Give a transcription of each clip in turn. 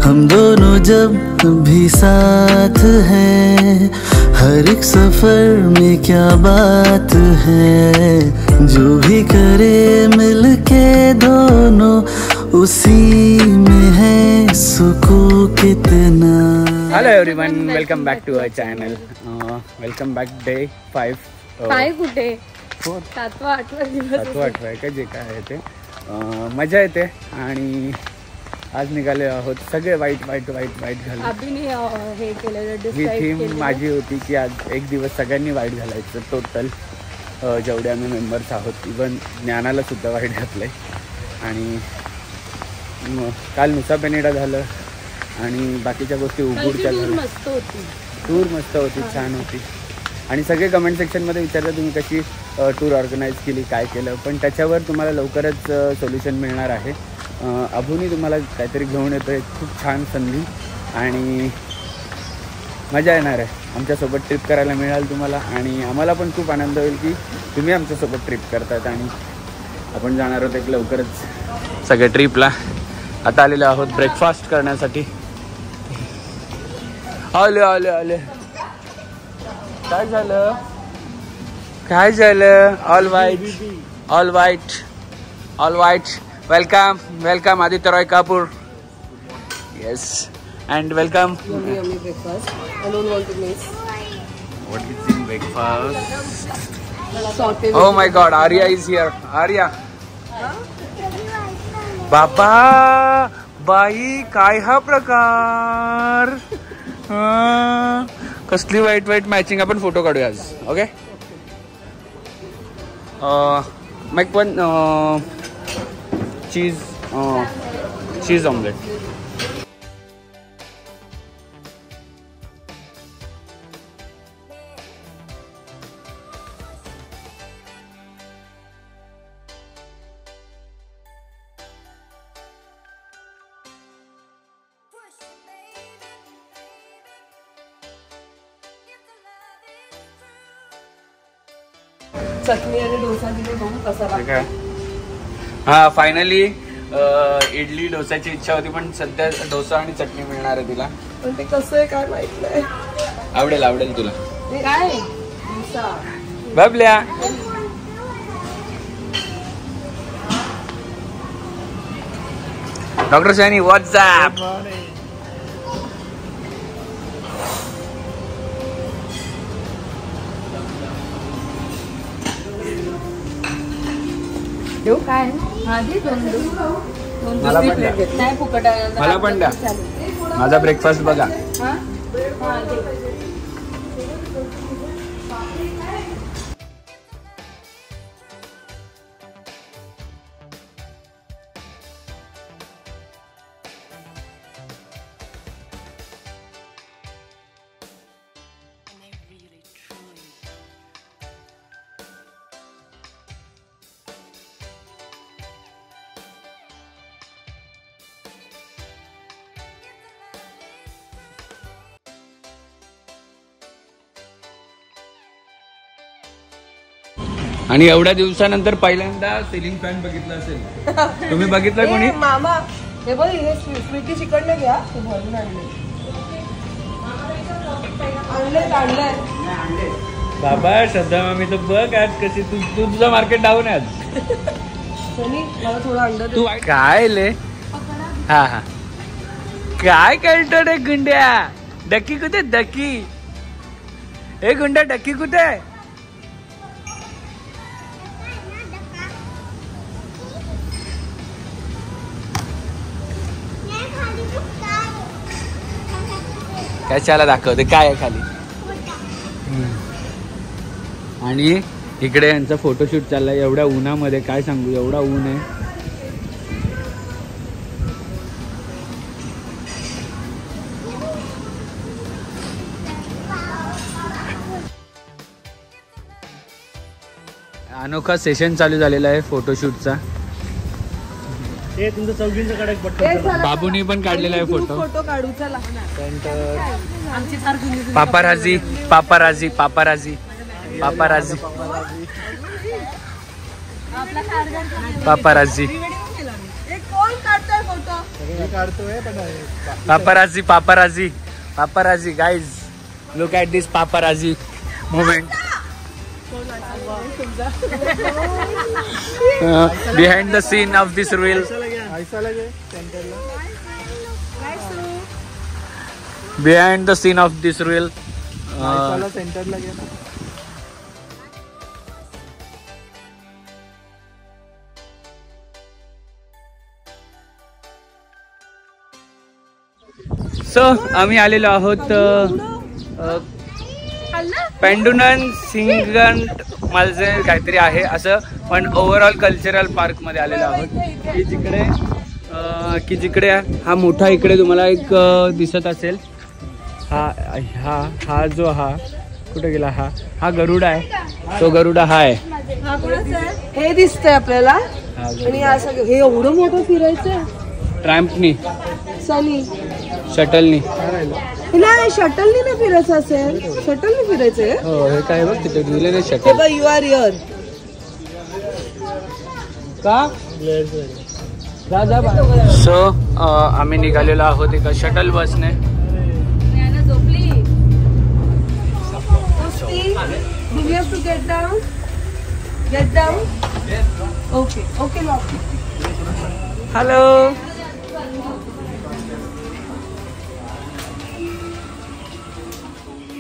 हम दोनों जब भी साथ हैं, हर एक सफर में क्या बात है। जो भी करे मिलके दोनों, उसी में है सुकून कितना। Hello everyone, welcome back to our channel. Welcome back day 5. कुठे 7वा 8वा दिवस 7वा 8वा आहे का जे काय आहे ते. मजा येते आणि आज निघाले आहोत सगळे वाईट घालून. अभिने हे केलेलं ही थीम माझी होती की आज एक दिवस सगळ्यांनी वाईट घालायचं. टोटल जेवढे आम्ही मेंबर्स आहोत, इवन ज्ञानाला सुद्धा वाईट घातलं आहे. आणि काल नुसा पेनेडा झालं आणि बाकीच्या गोष्टी उघडच्या झाल्या. टूर मस्त होती, छान होती. आणि सगळे कमेंट सेक्शनमध्ये विचारलं तुम्ही कशी टूर ऑर्गनाईज केली, काय केलं. पण त्याच्यावर तुम्हाला लवकरच सोल्युशन मिळणार आहे. अभूनी तुम्हाला काहीतरी घेऊन येतो, एक खूप छान संधी आणि मजा येणार आहे. आमच्यासोबत ट्रिप करायला मिळाल तुम्हाला आणि आम्हाला पण खूप आनंद होईल की तुम्ही आमच्यासोबत ट्रिप करतात. आणि आपण जाणार आहोत एक लवकरच सगळे ट्रिपला. आता आलेलो आहोत ब्रेकफास्ट करण्यासाठी. आले काय झालं ऑल वाईट. Welcome Aditya Roy Kapoor. Yes and welcome. What is in breakfast? Oh my God, Arya is here. Arya. बाबा बाई काय हा प्रकार. कसली वाईट मॅचिंग. आपण फोटो काढूया आज. Okay. Make one cheese omelette. चटणी आणि डोसा दिले बघू कसा लागतो. हा फायनली इडली डोसाची इच्छा होती पण सध्या डोसा आणि चटणी मिळणार आहे तिला. पण ते कसं आहे काय माहित नाही. आवडेल तुला. ते काय डोसा बाबल्या. Doctor Shiny WhatsApp. देऊ काय आधी मला पण द्या. माझा ब्रेकफास्ट बघा. आणि एवढ्या दिवसानंतर पहिल्यांदा सिलिंग फॅन बघितला असेल. तुम्ही बघितलं कोणी? मामा हे बघ, हे स्वीटी चिकन घ्या. भरून आणले बाबा. श्रद्धा मामी तर बघ आज कशी तुझं मार्केट डाऊन आहे आज. मला थोडं अंडर तू काय ले. हा काय करतो रे गुंड्या. डकी कुठे डकी. हे गुंड्या डकी कुठे. कशाला दाखवते काय आहे खाली. आणि इकडे यांचा फोटोशूट चाललाय एवढ्या उन्हामध्ये. काय सांगू, एवढा ऊन आहे. अनोखा सेशन चालू झालेला आहे फोटोशूटचा. बाबूनी पण काढलेला आहे फोटो काढू. चला paparazzi. Paparazzi paparazzi paparazzi guys look at this paparazzi moment behind the scene of this reel behind the scene of this reel so आम्ही आलेलो आहोत पेंडुनन सिंगंट मालजे काहीतरी आहे असं, पण ओव्हरऑल कल्चरल पार्क मध्ये आलेलो आहोत की जिकडे हा मोठा इकडे तुम्हाला एक दिसत असेल हा हा हा जो हा कुठे गेला हा गरुडा आहे, तो गरुडा हा आहे हे दिसतंय आपल्याला आणि असं हे एवढं मोठं फिरायचं ट्रॅम्पनी सनी शटलनी नाही शटलनी नाही फिरायचं असेल शटलनी फिरायचंय हो हे काय बघ तिथे दिले नाही शटल यू आर युअर का सो आम्ही निघालेलो आहोत एका शटल बसने Do we have to get down? Get down? Okay. Okay, Loki. Hello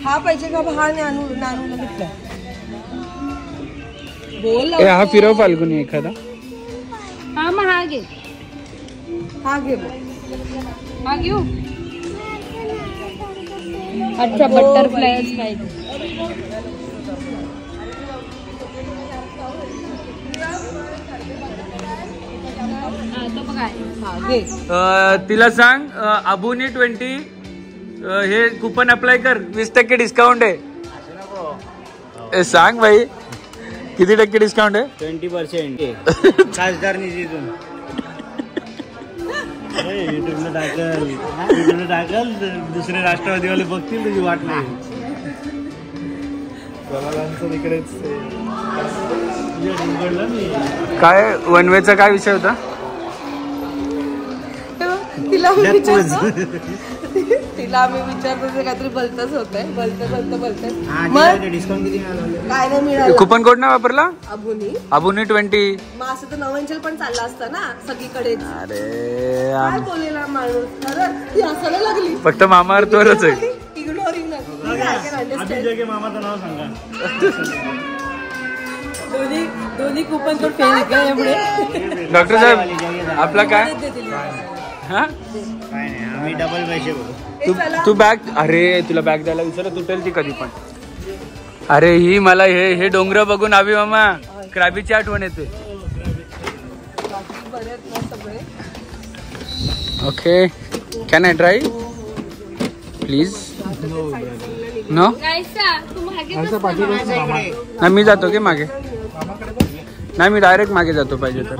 हा पाहिजे का हा नानूला घेतला बोल हा फिरव फाल्गुनी एखादा हा मग हा घे हा घे हा घेऊ अच्छा बटरफ्लायच पाहिजे तिला सांग अबुनी 20 हे कुपन अप्लाय कर 20% डिस्काउंट आहे सांग भाई किती टक्के डिस्काउंट आहे 20% खासदार निधीतून युट्यूबला टाकल दुसरे राष्ट्रवादीवाले बघतील तुझी वाट नाही काय वनवेचा काय विषय होता तिला आम्ही विचारतो काहीतरी भलतच होतंय भलत डिस्काउंट किती काय नाही मिळालं कुपन कोड नाही वापरला अबुनी 20 मग असं तर नवंचल पण चालला असता ना सगळीकडे अरे काय बोललेला माणूस ती हसायला लागली फक्त मामा अर्थवरच आहे इग्नोरिंग मामाचं नाव सांगा दोन्ही कुपन कोड फेल का एवढे डॉक्टर साहेब आपला काय हा काय नाही आम्ही डबल पैसे भरू तू बॅग अरे तुला बॅग द्यायला विचार तुटेल ती कधी पण अरे ही मला हे डोंगर बघून आवी मामा क्रॅबीची आठवण येते okay can I try please no नाही मी जातो की मागे नाही मी डायरेक्ट मागे जातो पाहिजे तर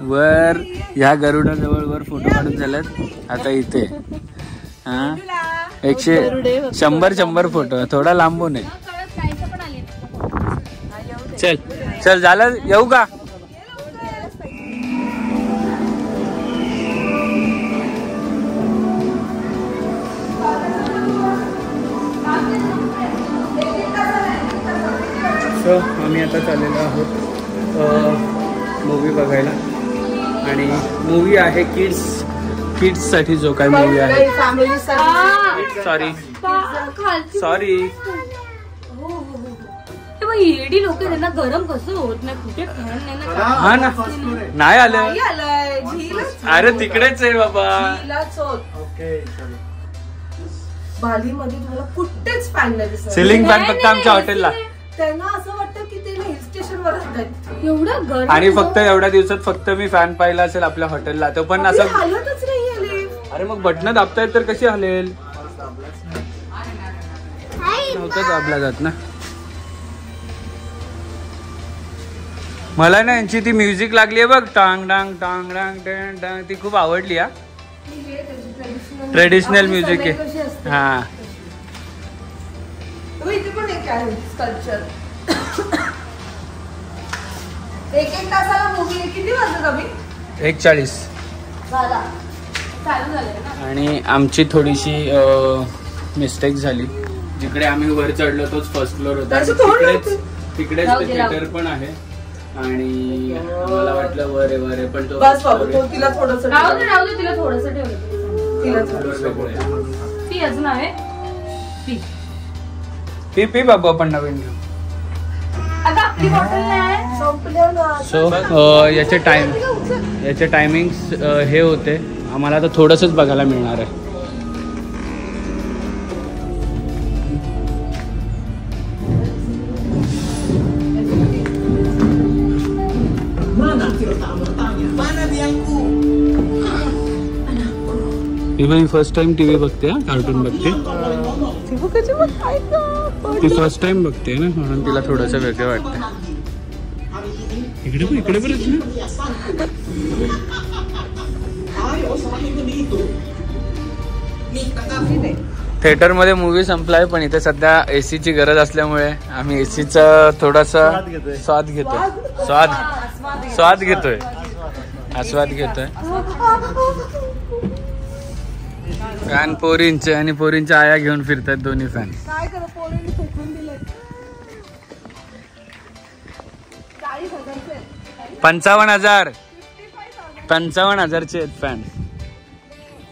वर ह्या गरुडाजवळ वर फोटो काढून झाल्यात आता इथे हा 100 फोटो थोडा लांबून आहे चल चल झालं येऊ का सो आम्ही आता चाललेलो आहोत मूवी बघायला आणि मूवी आहे किड्स साठी जो काय मूवी आहे सॉरी मग येडी लोक त्यांना गरम कसं होत नाही, कुठे फॅन नाही ना. हा ना, नाही आलं. आलाय झीलच. अरे तिकडेच आहे बाबा. झीलाच होत. ओके बाली मध्ये तुम्हाला कुठेच फॅन नाही दिसत. सिलिंग फॅन फक्त आमच्या हॉटेलला. त्यांना असं वाटतं की ते हिल स्टेशन वर राहतात. एवढं गरम. आणि फक्त एवढ्या दिवसात फक्त मी फॅन पाहिला असेल आपल्या हॉटेलला, तो पण असं. हालतच नाही आले. अरे मग बटन दाबतायत तर कशी हलेल. नव्हतं दाबला जात ना. मला ना यांची ती म्युझिक लागली आहे बघ, टांग डांग टांग डांग टांग टांग, ती खूप आवडली. हा ट्रेडिशनल म्युझिक आहे. हा इथे पण एक आहे स्कल्पचर. एक तासाला मूवी आहे. किती वाजता कमी? 1:40 झाला, चालू झालंय ना. आणि आमची थोडीशी मिस्टेक झाली. जिकडे आम्ही वर चढलो तोच फर्स्ट फ्लोर होता. तिकडेच ते थिएटर पण आहे. आणि मला वाटलं वर आहे पण तो बस बाबू, तो तिला थोडंसं राहू दे तिला थोडंसं ठेवलं. तिला थोडंसं ती अजून आहे. पी बाबू आपण नवीन घेऊ. आता आपली बॉटल नाही संपलं ना. सो याचे टायमिंग्स हे होते. आम्हाला आता थोडंसंच बघायला मिळणार आहे. मी फर्स्ट टाइम टीव्ही बघते, कार्टून बघते. ती फर्स्ट टाइम बघते ना, म्हणून तिला थोडंसं वेगळं वाटतं. इकडे बरंच ना. थिएटर मध्ये मूवी संपलाय, पण इथे सध्या एसीची गरज असल्यामुळे आम्ही एसीचा थोडासा स्वाद घेतोय. फॅन पोरींचे आणि पोरींच्या आया घेऊन फिरतात दोन्ही फॅन. काय करू, पोरींनी फेकून दिले. 55,000चे आहेत fan.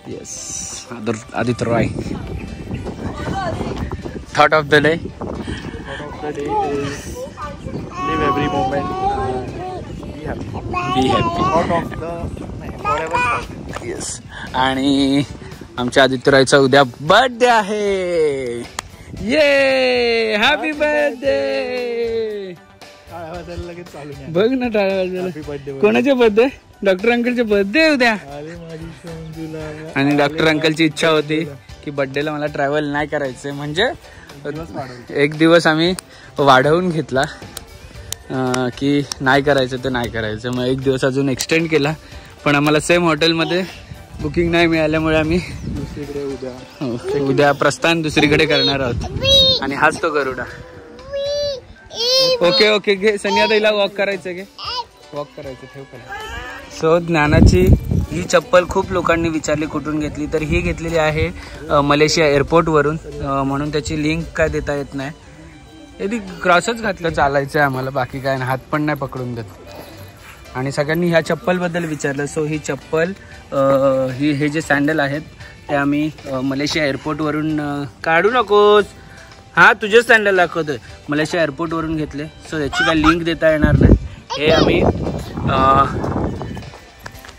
Yes, Aditya Roy. Thought of the day. Live every moment, be happy. Yes. आणि आमच्या आदित्य रॉयचा उद्या बर्थडे आहे. ये हॅपी बर्थडे. लगेच चालू बघ ना टाळ्या वाजवायला. कोणाचे बर्थडे? डॉक्टर अंकलचे बर्थडे उद्या. आणि डॉक्टर अंकलची इच्छा होती की बर्थडेला मला ट्रॅव्हल नाही करायचं, म्हणजे एक दिवस आम्ही वाढवून घेतला की नाही करायचं तर नाही करायचं. मग एक दिवस अजून एक्सटेंड केला, पण आम्हाला सेम हॉटेलमध्ये बुकिंग नाही मिळाल्यामुळे आम्ही दुसरीकडे उद्या प्रस्थान दुसरीकडे करणार आहोत. आणि हाच तो गरुडा. ओके घे. सनियाताईला वॉक करायचं, घे वॉक करायचं, ठेव करा. सो ज्ञानाची ही चप्पल खूप लोकांनी विचारली कुठून घेतली, तर ही घेतलेली आहे मलेशिया एअरपोर्टवरून. म्हणून त्याची लिंक काय देता येत नाही. यदि क्रॉसच घातलं चालायचं आहे आम्हाला, बाकी काय नाही, हात पण नाही पकडून देत. आणि सगळ्यांनी ह्या चप्पलबद्दल विचारलं. सो ही चप्पल हे जे सँडल आहेत ते आम्ही मलेशिया एअरपोर्टवरून काढू नकोस. हा तुझेच सँडल दाखवतोय. मलेशिया एअरपोर्टवरून घेतले. सो याची काय लिंक देता येणार नाही. हे आम्ही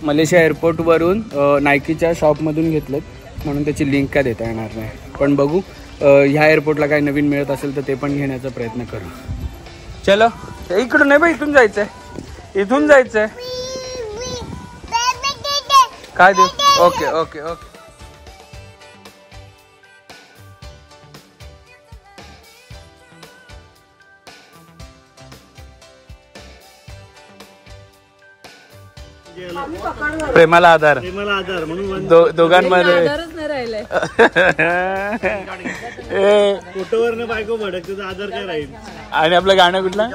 मलेशिया एअरपोर्टवरून नायकीच्या शॉपमधून घेतलेत, म्हणून त्याची लिंक काय देता येणार नाही. पण बघू, ह्या एअरपोर्टला काही नवीन मिळत असेल तर ते पण घेण्याचा प्रयत्न करू. चलो, इकडून नाही बा, इथून जायचंय. काय देऊ? ओके. प्रेमाला आधार म्हणून दोघांमध्ये. फोटोवर बायको भडक, तुझा आधार काय राहील. आणि आपलं गाणं कुठलं?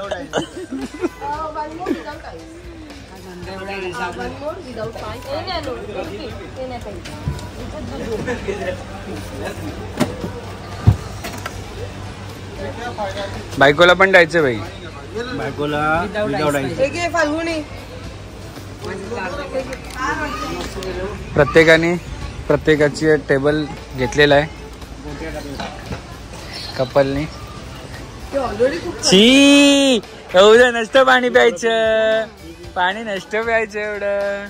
बायकोला पण द्यायचं बाई. बायकोला फाल्गुनी. प्रत्येकाची टेबल घेतलेला आहे कपलनी. शी एवढं नसतं पाणी प्यायचं, पाणी नसतं प्यायचं एवढं.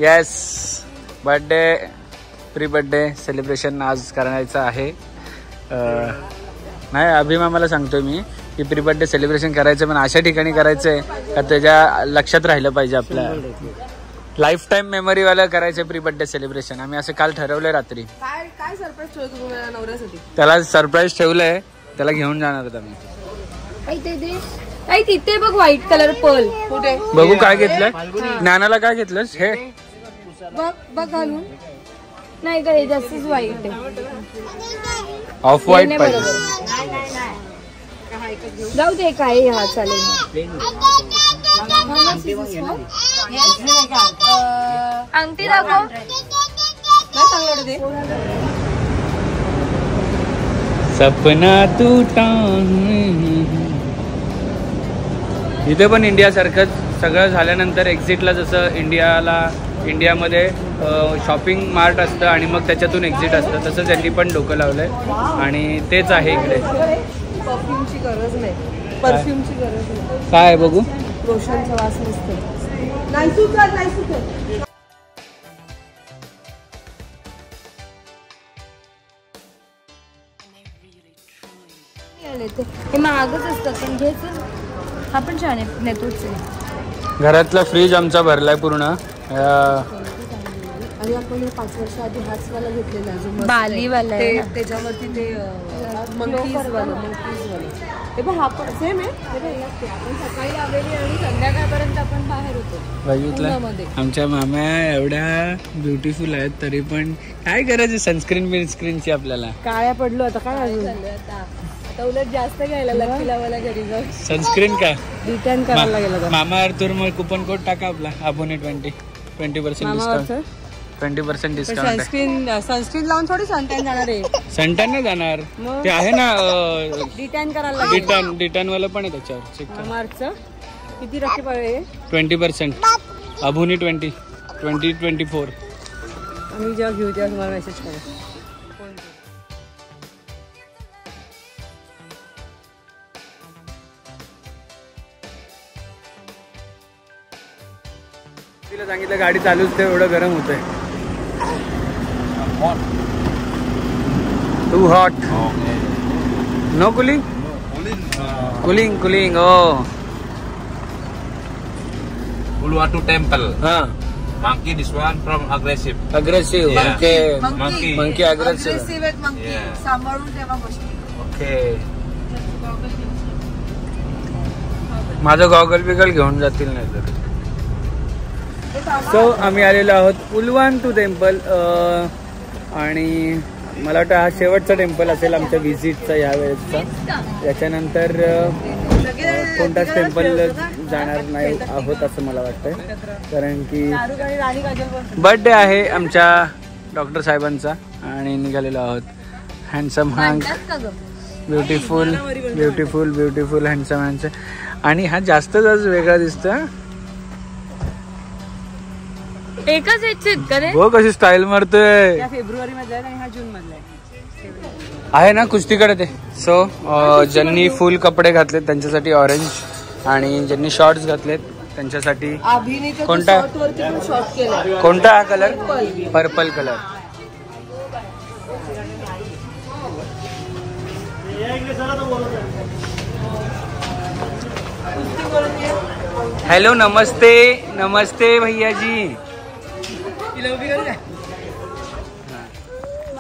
Yes, birthday pre birthday celebration आज करायचं आहे. नाही अभिमामाला सांगतोय मी की प्री बर्थडे सेलिब्रेशन करायचं, पण अशा ठिकाणी करायचं आहे का त्याच्या लक्षात राहिलं पाहिजे, आपल्या लाईफ टाईम मेमरीवाला करायचं प्री बर्थडे सेलिब्रेशन. आम्ही असं काल ठरवलंय रात्री. काय सरप्राईज ठेवतो तुम्हाला नवऱ्यासाठी? त्याला सरप्राईज ठेवलंय, त्याला घेऊन जाणार होता मी. तिथे बघ व्हाईट कलर पर्ल. कुठे बघू काय घेतलंय. ज्ञानाला काय घेतलंस हे? बघ घालून. नाही का जास्तच व्हाईट आहे. ऑफ व्हाईट पाहिजे. जाऊ दे काय. हा चालेल. अंगठी दाखव. सपना टूटा. इथे पण इंडियासारखंच सगळं झाल्यानंतर एक्झिटला जसं इंडियामध्ये शॉपिंग मार्ट असतं आणि मग त्याच्यातून एक्झिट असतं, तसं त्यांनी पण डोकं लावलंय आणि तेच आहे इकडे. परफ्यूमची गरज नाही, परफ्यूमची गरज नाही. काय बघू. लोशनचा वास नसतो. नाही सुचत, नाही सुचत. हे महागच असतात पण घ्यायचं. हा पण छान आहे, नेतोच आहे. घरातला फ्रीज आमचा भरलाय पूर्ण. आणि आपण 5 वर्ष आधी हाच वाला घेतलेला जो बालीवाला आहे ना. त्याच्यावरती ते मंकीज वाला हे बघ. हा पण सेम आहे. आपण सकाळी आलेली आणि संध्याकाळपर्यंत आपण बाहेर होतो. बघितलं, आमच्या माम्या एवढ्या ब्युटिफुल आहेत तरी पण काय करायचं सनस्क्रीनची आपल्याला. काळ्या पडलो आता काय आता उलट जास्त घ्यायला लकी लावायला घरी जाऊ. सनस्क्रीन काय रिटर्न करायला गेलं मामा अर्थवर मग कुपन कोड टाका आपला अबोने 20% डिस्काउंट. 20% डिस्काउंट. सनस्क्रीन लावून थोडी सनटॅन जाणार आहे. सनटॅन नाही जाणार, ते आहे ना रिटर्न करायला. डिटॅन वाला पण आहे त्याच्यावर. चेक करा. मार्चचं किती टक्के पडले? 20%. अबोनी 2024. आम्ही जेव्हा घेऊ तेव्हा तुम्हाला मेसेज करू. तिला सांगितलं गाडी चालूच ते एवढं गरम होतंय. Too hot. No cooling. Cooling. Oh. Uluwatu Temple. Monkey, this one from aggressive. Aggressive. Yeah. Okay. Monkey aggressive. Yeah. सांभाळून ठेवा गोष्टी. Okay. माझं गॉगल बिगल घेऊन जातील नाही तर. सो आम्ही आलेलो आहोत उलवांतू टेम्पल आणि मला वाटतं हा शेवटचा टेम्पल असेल आमच्या व्हिजिटचा या वेळेसचा. याच्यानंतर कोणताच टेम्पल जाणार नाही आहोत असं मला वाटतंय, कारण की बर्थडे आहे आमच्या डॉक्टर साहेबांचा आणि निघालेलो आहोत. Handsome hang, beautiful handsome handsome. आणि हा जास्तच वेगळा दिसतं. एकच आहेत हो कशी स्टाईल मारतोय. फेब्रुवारी मधला आहे आणि हा जून मधला आहे ना कुस्तीकडे ते. सो ज्यांनी फुल कपडे घातलेत त्यांच्यासाठी ऑरेंज आणि ज्यांनी शॉर्ट्स घातलेत त्यांच्यासाठी कोणता हा कलर? Purple colour. हॅलो, नमस्ते भैया जी.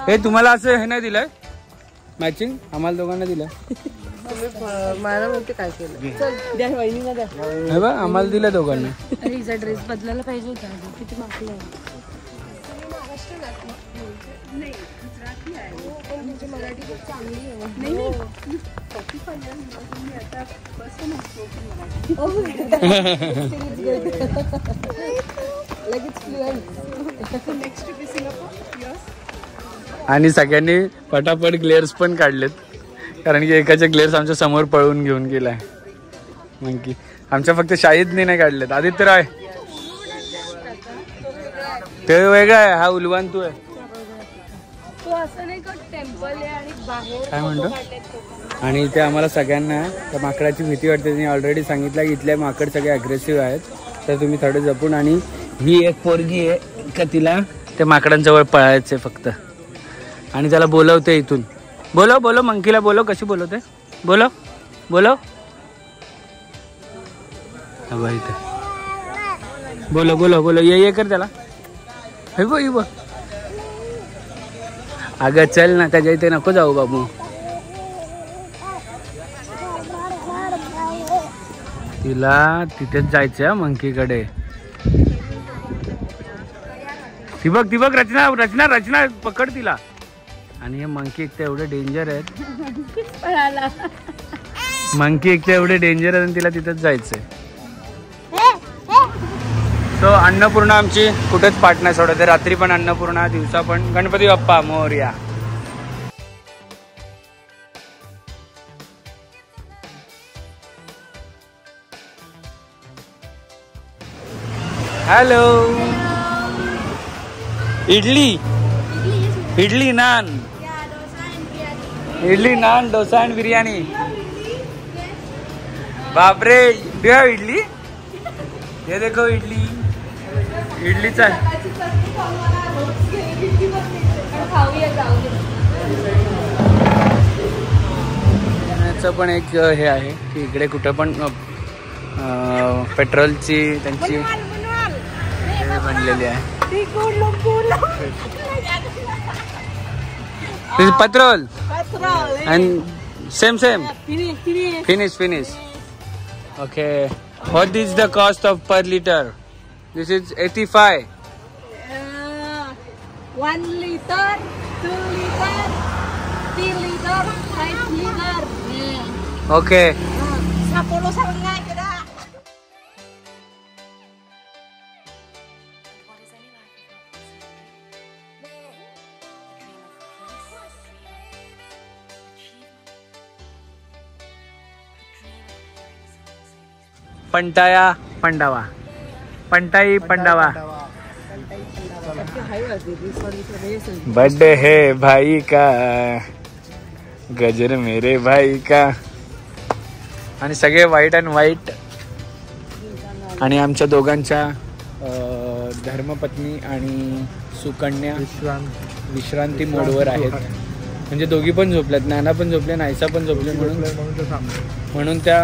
हे तुम्हाला असं हे नाही दिलंय मॅचिंग? आम्हाला दोघांना दिलं. मला म्हणते काय केलं. चल द्या वहिनीला द्या. हे बघ आम्हाला दिलं दोघांना. हिचा ड्रेस बदलायला पाहिजे होता. किती मागलं. मराठी खूप चांगली आहे. आणि सगळ्यांनी पटापट ग्लेअर्स पण काढलेत, कारण की एकाचे ग्लेअर्स आमच्या समोर पळवून घेऊन गेलाय. मंकी आमच्या फक्त शाहिदने नाही काढलेत. आदित्य राय ते वेगळा आहे, हा उलवांतू आहे. तो असं नाही का टेम्पल आहे आणि बाहेर काय म्हणतो? photo काढलेत लोकं. आणि इथे आम्हाला सगळ्यांना त्या माकडाची भीती वाटते. त्यांनी ऑलरेडी सांगितलं की इथले माकड सगळे अग्रेसिव्ह आहेत, तर तुम्ही थोडे जपून. आणि ही एक पोरगी आहे का तिला त्या माकडांजवळ पळायचं फक्त. आणि त्याला बोलवते इथून. बोलो बोलो मंकीला बोलो. कशी बोलवते? बोलो बोलो इथे बोलो बोलो बोलो. ये कर त्याला. हे बघ अगं चल ना, त्याच्या इथे नको जाऊ बाबू. तिला तिथेच जायचं मंकीकडे. ती बघ रचना रचना रचना पकड तिला. आणि हे मंकी एक तर एवढे डेंजर आहेत. मंकी एक तर एवढे डेंजर आहेत आणि तिला तिथेच जायचंय. सो अन्नपूर्णा आमची कुठेच पाठ नाही सोडत. रात्री पण अन्नपूर्णा, दिवसा पण गणपती बाप्पा मोरया. हॅलो. इडली नान. इडली नान डोसा अँड बिर्याणी. बापरे, इडली. ये देखो इडलीचा पण एक हे आहे की इकडे कुठं पण पेट्रोलची त्यांची बनलेली आहे. Petrol and same finish. Okay, what is the cost of per liter? This is 85. 1 liter, 2 liter, 3 liter, 5 liter. Okay. 10 setengah kita. पंटाया पंडावा. पंटाई पंडावा. Birthday है भाई का, गजर मेरे भाई का. आणि सगळे व्हाईट अँड व्हाईट. आणि आमच्या दोघांच्या धर्मपत्नी आणि सुकन्या विश्रांती मोडवर आहेत. म्हणजे दोघी पण झोपल्यात, नाना पण झोपले, नायसा पण झोपले, म्हणून त्या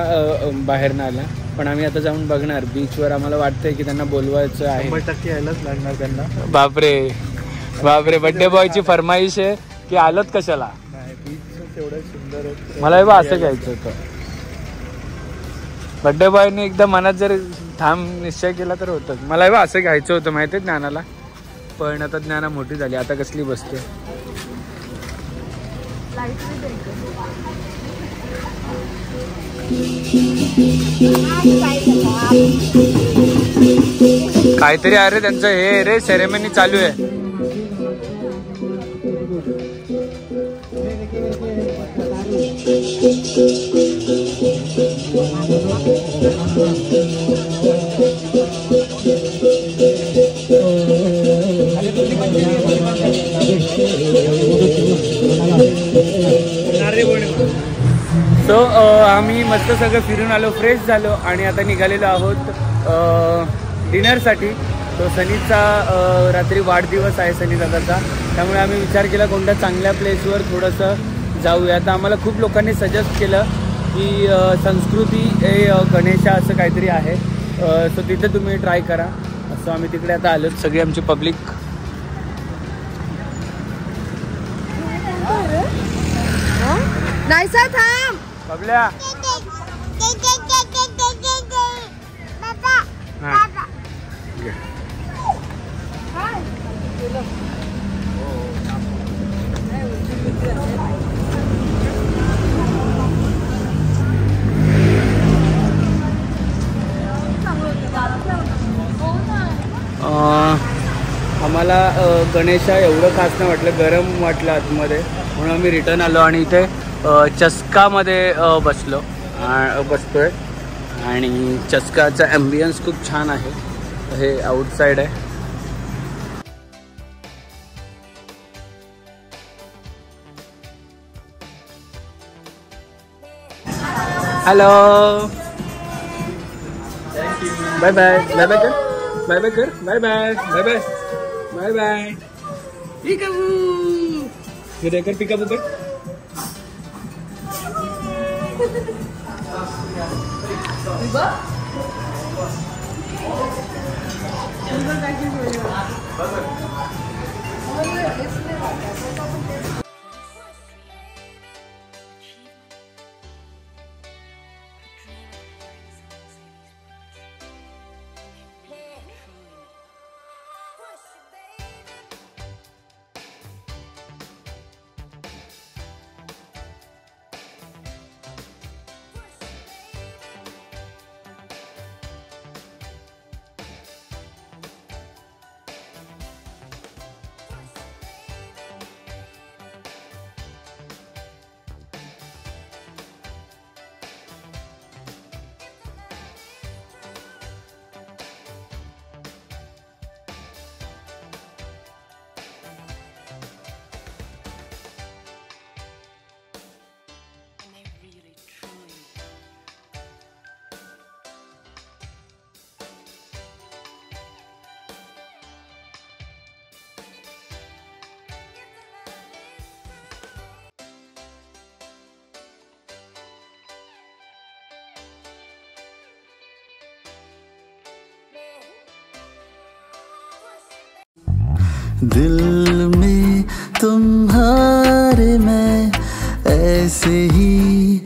बाहेर ना आल्या. पण आम्ही आता जाऊन बघणार बीचवर. आम्हाला वाटतंय की त्यांना बोलवायचं आहे. 100% यायलाच लागणार त्यांना. बापरे बर्थडे बॉयची फरमाईश आहे की आलत कशाला. एवढं सुंदर आहे. मला असं घ्यायचं होतं. बर्थडे बॉयने एकदा मनात जर ठाम निश्चय केला तर होतं. मला असं घ्यायचं होतं माहितीये ज्ञानाला. पण आता ज्ञाना मोठी झाली, आता कसली बसते. काहीतरी अरे त्यांचं हे रे सेरेमनी चालू आहे. सो आम्ही मस्त सगळं फिरून आलो, फ्रेश झालो आणि आता निघालेलो आहोत डिनरसाठी. तो सनीचा रात्री वाढदिवस आहे सनी दादाचा, त्यामुळे आम्ही विचार केला कोणत्या चांगल्या प्लेसवर थोडंसं जाऊया. तर आम्हाला खूप लोकांनी सजेस्ट केलं की संस्कृती गणेशा असं काहीतरी आहे, सो तिथे तुम्ही ट्राय करा. सो आम्ही तिकडे आता आलो, सगळी आमची पब्लिक. नाहीसा थांब बबल्या. आम्हाला गणेशा एवढं खास नाही वाटलं, गरम वाटलं आतमध्ये, म्हणून आम्ही रिटर्न आलो आणि इथे चस्कामध्ये बसतोय. आणि चस्काचा ॲम्बियन्स खूप छान आहे. हे आउटसाईड आहे. Hello bye bye bye bye कर बाय बाय कर bye bye bye bye bye bye peekaboo फिर कर पिकाबू कर दिल में तुम्हारे मैं ऐसे ही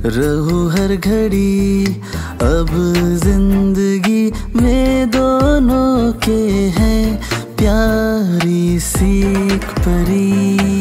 रहूं हर घड़ी। अब जिंदगी में दोनों के हैं प्यारी सी एक परी।